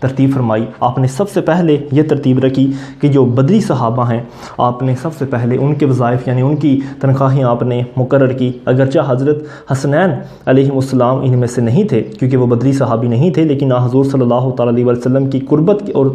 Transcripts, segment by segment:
ترتیب فرمائی۔ آپ نے سب سے پہلے یہ ترتیب رکھی کہ جو بدری صحابہ ہیں آپ نے سب سے پہلے ان کے وظائف یعنی ان کی تنخواہیں آپ نے مقرر کی۔ اگرچہ حضرت حسنین علیہ السلام ان میں سے نہیں تھے کیونکہ وہ بدری صحابی نہیں تھے، لیکن حضور صلی اللہ تعالیٰ علیہ وسلم کی قربت اور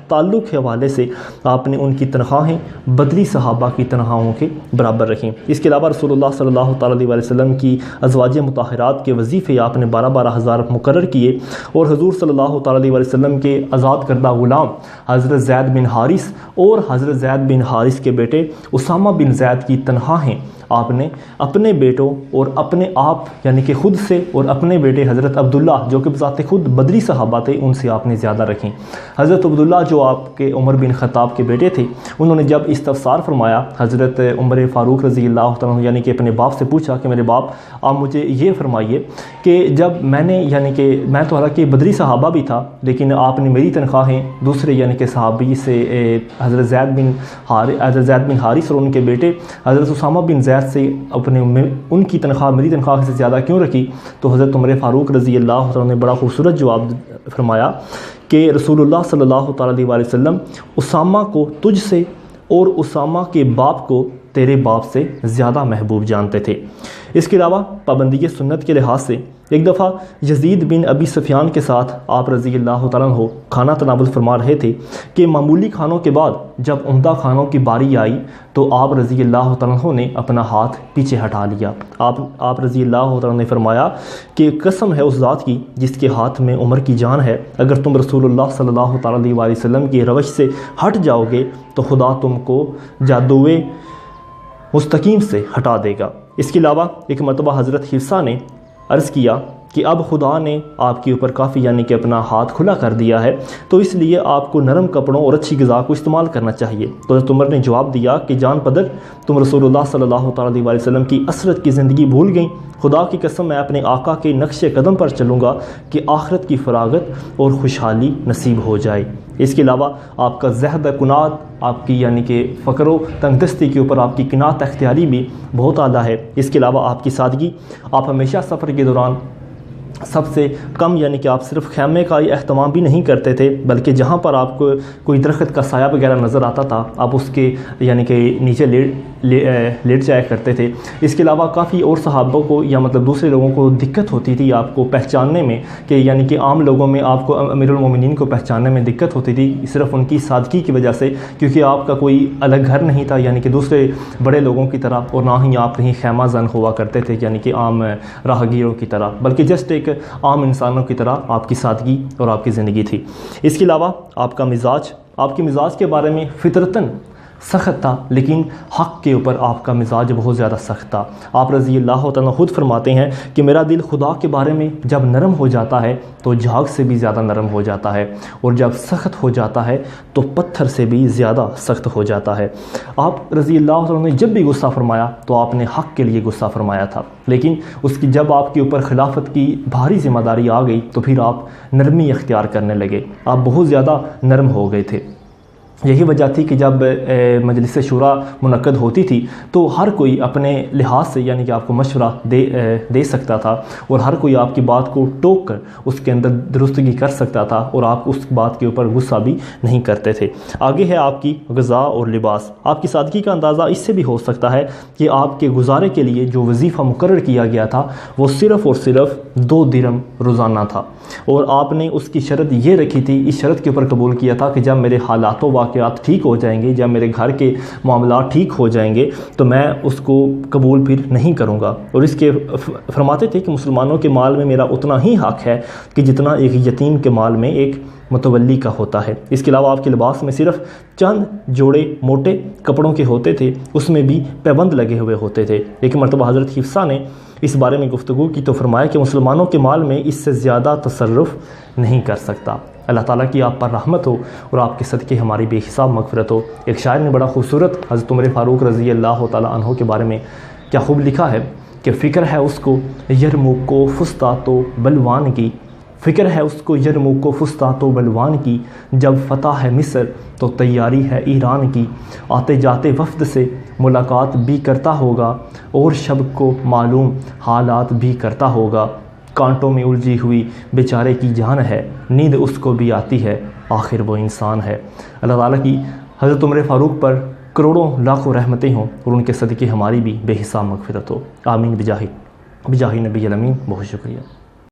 تعلق کے حوالے سے آپ نے ان کی تنخواہیں بدری صحابہ کی تنخواہوں کے برابر رکھیں۔ اس کے علاوہ رسول اللہ صلی اللہ تعالیٰ علیہ وسلم کی ازواج مطہرات کے وظیفے آپ نے 12 ہزار مقرر کیے، اور حضور صلی اللہ تعالیٰ علیہ وسلم کے آزاد کردہ غلام حضرت زید بن حارث اور حضرت زید بن حارث کے بیٹے اسامہ بن زید کی تنخواہیں آپ نے اپنے بیٹوں اور اپنے آپ یعنی کہ خود سے اور اپنے بیٹے حضرت عبداللہ جو کہ بذات خود بدری صحابہ تھے ان سے آپ نے زیادہ رکھیں۔ حضرت عبداللہ جو آپ کے عمر بن خطاب کے بیٹے تھے، انہوں نے جب استفسار فرمایا حضرت عمر فاروق رضی اللہ تعالیٰ عنہ یعنی کہ اپنے باپ سے پوچھا کہ میرے باپ آپ مجھے یہ فرمائیے کہ جب میں نے یعنی کہ میں تو حالانکہ بدری صحابہ بھی تھا لیکن آپ نے میری تنخواہیں دوسرے یعنی کہ صحابی سے حضرت زید بن حارث اور ان کے بیٹے حضرت اسامہ بن زید سے ان کی تنخواہ میری تنخواہ سے زیادہ کیوں رکھی؟ تو حضرت عمر فاروق رضی اللہ عنہ نے بڑا خوبصورت جواب فرمایا کہ رسول اللہ صلی اللہ تعالیٰ علیہ وسلم اسامہ کو تجھ سے اور اسامہ کے باپ کو تیرے باپ سے زیادہ محبوب جانتے تھے۔ اس کے علاوہ پابندی سنت کے لحاظ سے ایک دفعہ یزید بن ابی سفیان کے ساتھ آپ رضی اللہ تعالیٰ عنہ کھانا تناول فرما رہے تھے کہ معمولی کھانوں کے بعد جب عمدہ کھانوں کی باری آئی تو آپ رضی اللہ تعالیٰ عنہ نے اپنا ہاتھ پیچھے ہٹا لیا۔ آپ رضی اللہ تعالیٰ عنہ نے فرمایا کہ قسم ہے اس ذات کی جس کے ہاتھ میں عمر کی جان ہے، اگر تم رسول اللہ صلی اللہ تعالیٰ علیہ وسلم کی روش سے ہٹ جاؤ گے تو خدا تم کو جادوئے مستقیم سے ہٹا دے گا۔ اس کے علاوہ ایک مرتبہ حضرت حفصہ نے عرض کیا کہ اب خدا نے آپ کے اوپر کافی یعنی کہ اپنا ہاتھ کھلا کر دیا ہے تو اس لیے آپ کو نرم کپڑوں اور اچھی غذا کو استعمال کرنا چاہیے۔ تو حضرت عمر نے جواب دیا کہ جان پدر تم رسول اللہ صلی اللہ تعالیٰ علیہ وسلم کی عصرت کی زندگی بھول گئیں، خدا کی قسم میں اپنے آقا کے نقش قدم پر چلوں گا کہ آخرت کی فراغت اور خوشحالی نصیب ہو جائے۔ اس کے علاوہ آپ کا زہد کنات آپ کی یعنی کہ فقر و تنگ دستی کے اوپر آپ کی قناعت اختیاری بھی بہت اعلیٰ ہے۔ اس کے علاوہ آپ کی سادگی، آپ ہمیشہ سفر کے دوران سب سے کم یعنی کہ آپ صرف خیمے کا اہتمام بھی نہیں کرتے تھے بلکہ جہاں پر آپ کو کوئی درخت کا سایہ وغیرہ نظر آتا تھا آپ اس کے یعنی کہ نیچے لیٹ جایا کرتے تھے۔ اس کے علاوہ کافی اور صحابوں کو یا مطلب دوسرے لوگوں کو دقت ہوتی تھی آپ کو پہچاننے میں کہ یعنی کہ عام لوگوں میں آپ کو امیر المومنین کو پہچاننے میں دقت ہوتی تھی صرف ان کی سادگی کی وجہ سے، کیونکہ آپ کا کوئی الگ گھر نہیں تھا یعنی کہ دوسرے بڑے لوگوں کی طرح، اور نہ ہی آپ کہیں خیمہ زن ہوا کرتے تھے یعنی کہ عام راہگیروں کی طرح، بلکہ جسٹ ایک عام انسانوں کی طرح آپ کی سادگی اور آپ کی زندگی تھی۔ اس کے علاوہ آپ کا مزاج، آپ کے مزاج کے بارے میں فطرتاً سخت تھا لیکن حق کے اوپر آپ کا مزاج بہت زیادہ سخت تھا۔ آپ رضی اللہ تعالیٰ خود فرماتے ہیں کہ میرا دل خدا کے بارے میں جب نرم ہو جاتا ہے تو جھاگ سے بھی زیادہ نرم ہو جاتا ہے، اور جب سخت ہو جاتا ہے تو پتھر سے بھی زیادہ سخت ہو جاتا ہے۔ آپ رضی اللہ تعالیٰ نے جب بھی غصہ فرمایا تو آپ نے حق کے لیے غصہ فرمایا تھا، لیکن اس کی جب آپ کے اوپر خلافت کی بھاری ذمہ داری آ گئی تو پھر آپ نرمی اختیار کرنے لگے، آپ بہت زیادہ نرم ہو گئے تھے۔ یہی وجہ تھی کہ جب مجلس شورا منعقد ہوتی تھی تو ہر کوئی اپنے لحاظ سے یعنی کہ آپ کو مشورہ دے سکتا تھا، اور ہر کوئی آپ کی بات کو ٹوک کر اس کے اندر درستگی کر سکتا تھا، اور آپ اس بات کے اوپر غصہ بھی نہیں کرتے تھے۔ آگے ہے آپ کی غذا اور لباس۔ آپ کی سادگی کا اندازہ اس سے بھی ہو سکتا ہے کہ آپ کے گزارے کے لیے جو وظیفہ مقرر کیا گیا تھا وہ صرف اور صرف 2 درہم روزانہ تھا، اور آپ نے اس کی شرط یہ رکھی تھی، اس شرط کے اوپر قبول کیا تھا کہ جب میرے حالات و واقعات ٹھیک ہو جائیں گے، جب میرے گھر کے معاملات ٹھیک ہو جائیں گے تو میں اس کو قبول پھر نہیں کروں گا۔ اور اس کے فرماتے تھے کہ مسلمانوں کے مال میں میرا اتنا ہی حق ہے کہ جتنا ایک یتیم کے مال میں ایک متولی کا ہوتا ہے۔ اس کے علاوہ آپ کے لباس میں صرف چند جوڑے موٹے کپڑوں کے ہوتے تھے، اس میں بھی پیبند لگے ہوئے ہوتے تھے۔ ایک مرتبہ حضرت حفصہ نے اس بارے میں گفتگو کی تو فرمایا کہ مسلمانوں کے مال میں اس سے زیادہ تصرف نہیں کر سکتا۔ اللہ تعالیٰ کی آپ پر رحمت ہو اور آپ کے صدقے ہماری بے حساب مغفرت ہو۔ ایک شاعر نے بڑا خوبصورت حضرت عمر فاروق رضی اللہ تعالیٰ عنہ کے بارے میں کیا خوب لکھا ہے کہ فکر ہے اس کو یرموک و فسطاط و بلوان کی، فکر ہے اس کو یرموک و فسطاط و بلوان کی، جب فتح ہے مصر تو تیاری ہے ایران کی، آتے جاتے وفد سے ملاقات بھی کرتا ہوگا اور شب کو معلوم حالات بھی کرتا ہوگا، کانٹوں میں الجھی ہوئی بیچارے کی جان ہے، نیند اس کو بھی آتی ہے، آخر وہ انسان ہے۔ اللہ تعالیٰ کی حضرت عمر فاروق پر کروڑوں لاکھوں رحمتیں ہوں اور ان کے صدقے ہماری بھی بے حساب مغفرت ہو، آمین بجاہ نبی الامین۔ بہت شکریہ۔